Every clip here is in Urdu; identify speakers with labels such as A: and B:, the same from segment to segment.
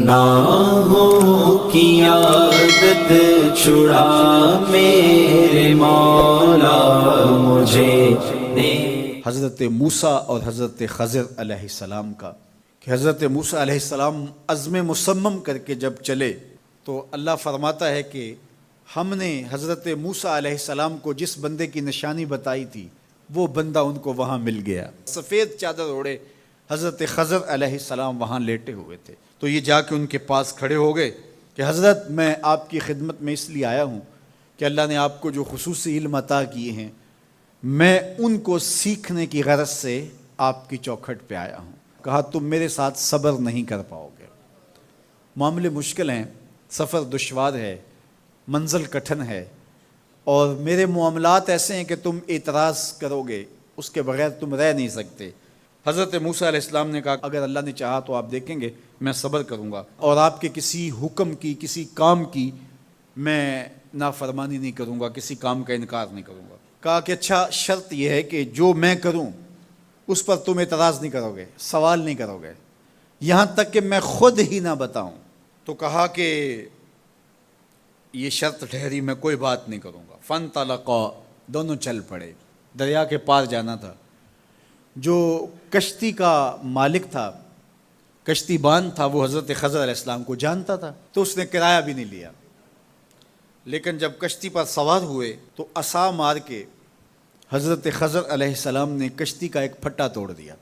A: گناہوں کی عادت چھڑا میرے مولا مجھے دے۔
B: حضرت موسیٰ اور حضرت خضر علیہ السلام کا کہ حضرت موسیٰ علیہ السلام عزم مصمم کر کے جب چلے تو اللہ فرماتا ہے کہ ہم نے حضرت موسیٰ علیہ السلام کو جس بندے کی نشانی بتائی تھی وہ بندہ ان کو وہاں مل گیا۔ سفید چادر اوڑے حضرت خضر علیہ السلام وہاں لیٹے ہوئے تھے، تو یہ جا کے ان کے پاس کھڑے ہو گئے کہ حضرت میں آپ کی خدمت میں اس لیے آیا ہوں کہ اللہ نے آپ کو جو خصوصی علم عطا کیے ہیں میں ان کو سیکھنے کی غرض سے آپ کی چوکھٹ پہ آیا ہوں۔ کہا تم میرے ساتھ صبر نہیں کر پاؤ گے، معاملے مشکل ہیں، سفر دشوار ہے، منزل کٹھن ہے، اور میرے معاملات ایسے ہیں کہ تم اعتراض کرو گے اس کے بغیر تم رہ نہیں سکتے۔ حضرت موسیٰ علیہ السلام نے کہا اگر اللہ نے چاہا تو آپ دیکھیں گے میں صبر کروں گا اور آپ کے کسی حکم کی کسی کام کی میں نافرمانی نہیں کروں گا، کسی کام کا انکار نہیں کروں گا۔ کہا کہ اچھا شرط یہ ہے کہ جو میں کروں اس پر تم اعتراض نہیں کرو گے، سوال نہیں کرو گے، یہاں تک کہ میں خود ہی نہ بتاؤں۔ تو کہا کہ یہ شرط ٹھہری، میں کوئی بات نہیں کروں گا۔ فانطلقا، دونوں چل پڑے، دریا کے پار جانا تھا۔ جو کشتی کا مالک تھا، کشتی بان تھا، وہ حضرت خضر علیہ السلام کو جانتا تھا تو اس نے کرایہ بھی نہیں لیا، لیکن جب کشتی پر سوار ہوئے تو عصا مار کے حضرت خضر علیہ السلام نے کشتی کا ایک پھٹا توڑ دیا۔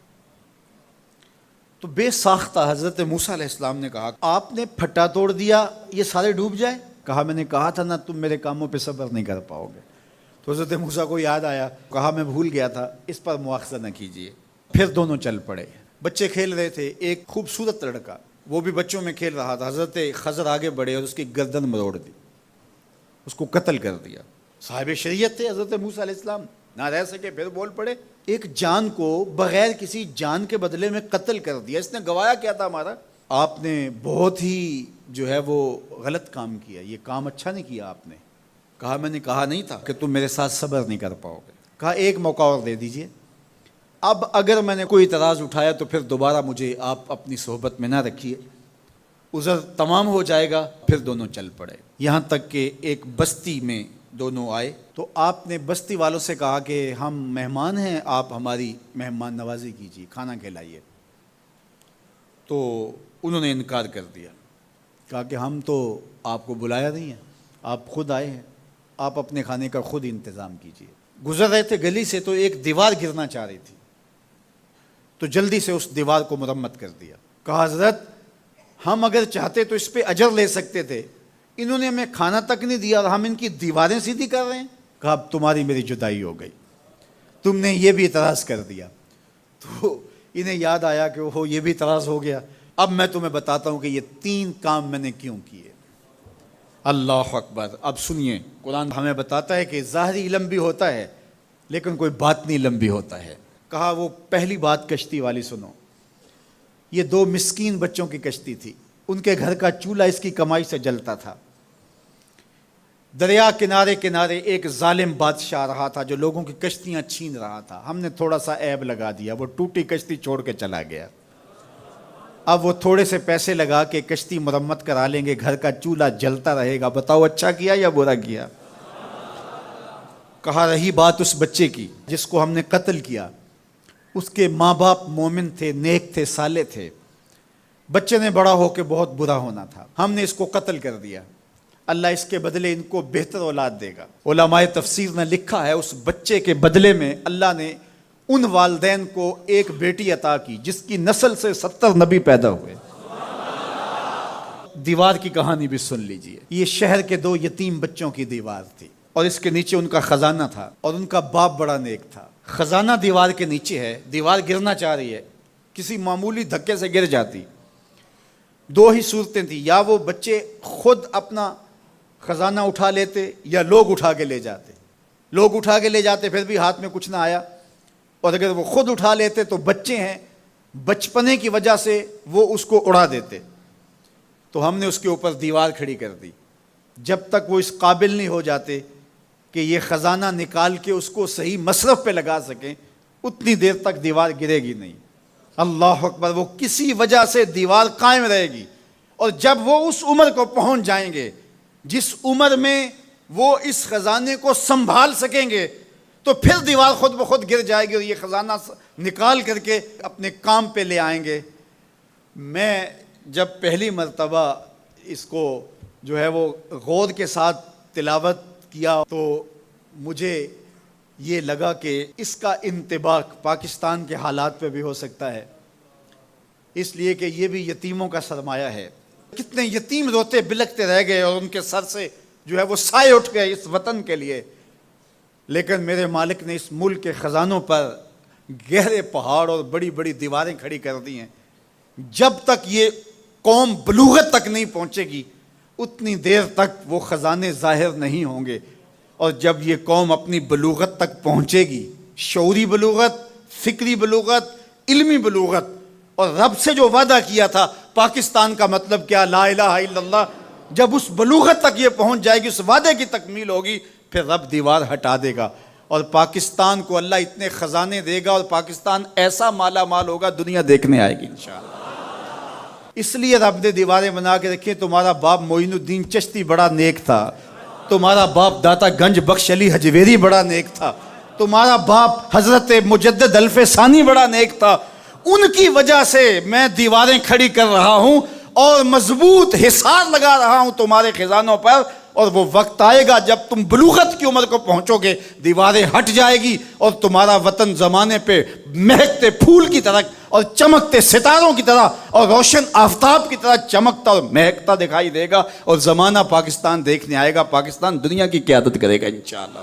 B: تو بے ساختہ حضرت موسیٰ علیہ السلام نے کہا آپ نے پھٹا توڑ دیا، یہ سارے ڈوب جائے؟ کہا میں نے کہا تھا نا تم میرے کاموں پہ صبر نہیں کر پاؤ گے۔ تو حضرت موسیٰ کو یاد آیا، کہا میں بھول گیا تھا، اس پر مواخذہ نہ کیجیے۔ پھر دونوں چل پڑے، بچے کھیل رہے تھے، ایک خوبصورت لڑکا وہ بھی بچوں میں کھیل رہا تھا۔ حضرت خضر آگے بڑھے اور اس کی گردن مروڑ دی، اس کو قتل کر دیا۔ صاحب شریعت تھے حضرت موسیٰ علیہ السلام، نہ رہ سکے، پھر بول پڑے ایک جان کو بغیر کسی جان کے بدلے میں قتل کر دیا، اس نے گوایا کیا تھا ہمارا؟ آپ نے بہت ہی جو ہے وہ غلط کام کیا، یہ کام اچھا نہیں کیا آپ نے۔ کہا میں نے کہا نہیں تھا کہ تم میرے ساتھ صبر نہیں کر پاؤ گے۔ کہا ایک موقع اور دے دیجئے، اب اگر میں نے کوئی اعتراض اٹھایا تو پھر دوبارہ مجھے آپ اپنی صحبت میں نہ رکھیے، عذر تمام ہو جائے گا۔ پھر دونوں چل پڑے، یہاں تک کہ ایک بستی میں دونوں آئے تو آپ نے بستی والوں سے کہا کہ ہم مہمان ہیں، آپ ہماری مہمان نوازی کیجیے، کھانا کھلائیے۔ تو انہوں نے انکار کر دیا، کہا کہ ہم تو آپ کو بلایا نہیں ہے، آپ خود آئے ہیں، آپ اپنے کھانے کا خود انتظام کیجیے۔ گزر رہے تھے گلی سے تو ایک دیوار گرنا چاہ رہی تھی، تو جلدی سے اس دیوار کو مرمت کر دیا۔ کہا حضرت ہم اگر چاہتے تو اس پہ اجر لے سکتے تھے، انہوں نے ہمیں کھانا تک نہیں دیا اور ہم ان کی دیواریں سیدھی کر رہے ہیں۔ کہا اب تمہاری میری جدائی ہو گئی، تم نے یہ بھی اعتراض کر دیا۔ تو انہیں یاد آیا کہ وہ یہ بھی اعتراض ہو گیا، اب میں تمہیں بتاتا ہوں کہ یہ 3 کام میں نے کیوں کیے۔ اللہ اکبر۔ اب سنیے، قرآن ہمیں بتاتا ہے کہ ظاہری علم بھی ہوتا ہے لیکن کوئی باطنی علم بھی ہوتا ہے۔ کہا وہ پہلی بات کشتی والی سنو، یہ 2 مسکین بچوں کی کشتی تھی، ان کے گھر کا چولہا اس کی کمائی سے جلتا تھا۔ دریا کنارے کنارے ایک ظالم بادشاہ رہا تھا جو لوگوں کی کشتیاں چھین رہا تھا، ہم نے تھوڑا سا عیب لگا دیا، وہ ٹوٹی کشتی چھوڑ کے چلا گیا۔ اب وہ تھوڑے سے پیسے لگا کے کشتی مرمت کرا لیں گے، گھر کا چولہا جلتا رہے گا، بتاؤ اچھا کیا یا برا کیا؟ کہا رہی بات اس بچے کی جس کو ہم نے قتل کیا، اس کے ماں باپ مومن تھے، نیک تھے، صالح تھے، بچے نے بڑا ہو کے بہت برا ہونا تھا، ہم نے اس کو قتل کر دیا، اللہ اس کے بدلے ان کو بہتر اولاد دے گا۔ علماء تفسیر نے لکھا ہے اس بچے کے بدلے میں اللہ نے ان والدین کو ایک بیٹی عطا کی جس کی نسل سے 70 نبی پیدا ہوئے۔ دیوار کی کہانی بھی سن لیجئے، یہ شہر کے 2 یتیم بچوں کی دیوار تھی اور اس کے نیچے ان کا خزانہ تھا اور ان کا باپ بڑا نیک تھا۔ خزانہ دیوار کے نیچے ہے، دیوار گرنا چاہ رہی ہے، کسی معمولی دھکے سے گر جاتی۔ 2 ہی صورتیں تھیں، یا وہ بچے خود اپنا خزانہ اٹھا لیتے یا لوگ اٹھا کے لے جاتے۔ لوگ اٹھا کے لے جاتے پھر بھی ہاتھ میں کچھ نہ آیا، اور اگر وہ خود اٹھا لیتے تو بچے ہیں، بچپنے کی وجہ سے وہ اس کو اڑا دیتے۔ تو ہم نے اس کے اوپر دیوار کھڑی کر دی، جب تک وہ اس قابل نہیں ہو جاتے کہ یہ خزانہ نکال کے اس کو صحیح مصرف پہ لگا سکیں، اتنی دیر تک دیوار گرے گی نہیں۔ اللہ اکبر۔ وہ کسی وجہ سے دیوار قائم رہے گی، اور جب وہ اس عمر کو پہنچ جائیں گے جس عمر میں وہ اس خزانے کو سنبھال سکیں گے تو پھر دیوار خود بخود گر جائے گی اور یہ خزانہ نکال کر کے اپنے کام پہ لے آئیں گے۔ میں جب پہلی مرتبہ اس کو جو ہے وہ غور کے ساتھ تلاوت کیا تو مجھے یہ لگا کہ اس کا انطباق پاکستان کے حالات پہ بھی ہو سکتا ہے، اس لیے کہ یہ بھی یتیموں کا سرمایہ ہے۔ کتنے یتیم روتے بلکتے رہ گئے اور ان کے سر سے جو ہے وہ سائے اٹھ گئے اس وطن کے لیے، لیکن میرے مالک نے اس ملک کے خزانوں پر گہرے پہاڑ اور بڑی بڑی دیواریں کھڑی کر دی ہیں۔ جب تک یہ قوم بلوغت تک نہیں پہنچے گی اتنی دیر تک وہ خزانے ظاہر نہیں ہوں گے، اور جب یہ قوم اپنی بلوغت تک پہنچے گی، شعوری بلوغت، فکری بلوغت، علمی بلوغت، اور رب سے جو وعدہ کیا تھا پاکستان کا مطلب کیا، لا الہ الا اللہ، جب اس بلوغت تک یہ پہنچ جائے گی، اس وعدے کی تکمیل ہوگی، پھر رب دیوار ہٹا دے گا اور پاکستان کو اللہ اتنے خزانے دے گا اور پاکستان ایسا مالا مال ہوگا دنیا دیکھنے آئے گی انشاءاللہ۔ اس لیے رب نے دیواریں بنا کے رکھی۔ تمہارا باپ معین الدین چشتی بڑا نیک تھا، تمہارا باپ داتا گنج بخش علی حجویری بڑا نیک تھا، تمہارا باپ حضرت مجدد الف ثانی بڑا نیک تھا، ان کی وجہ سے میں دیواریں کھڑی کر رہا ہوں اور مضبوط حصار لگا رہا ہوں تمہارے خزانوں پر، اور وہ وقت آئے گا جب تم بلوغت کی عمر کو پہنچو گے دیواریں ہٹ جائے گی اور تمہارا وطن زمانے پہ مہکتے پھول کی طرح اور چمکتے ستاروں کی طرح اور روشن آفتاب کی طرح چمکتا اور مہکتا دکھائی دے گا، اور زمانہ پاکستان دیکھنے آئے گا، پاکستان دنیا کی قیادت کرے گا انشاءاللہ۔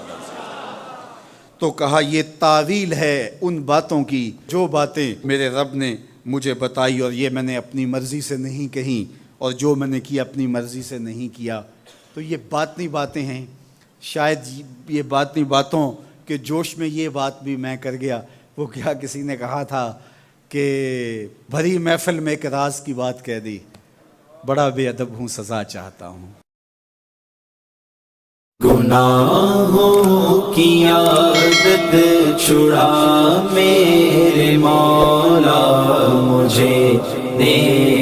B: تو کہا یہ تعویل ہے ان باتوں کی جو باتیں میرے رب نے مجھے بتائی، اور یہ میں نے اپنی مرضی سے نہیں کہیں، اور جو میں نے کیا اپنی مرضی سے نہیں کیا۔ تو یہ باطنی باتیں ہیں، شاید یہ باطنی باتوں کے جوش میں یہ بات بھی میں کر گیا۔ وہ کیا کسی نے کہا تھا کہ بھری محفل میں ایک راز کی بات کہہ دی، بڑا بے ادب ہوں سزا چاہتا ہوں۔
A: گناہوں کی عادت چھڑا میرے مولا، مجھے دے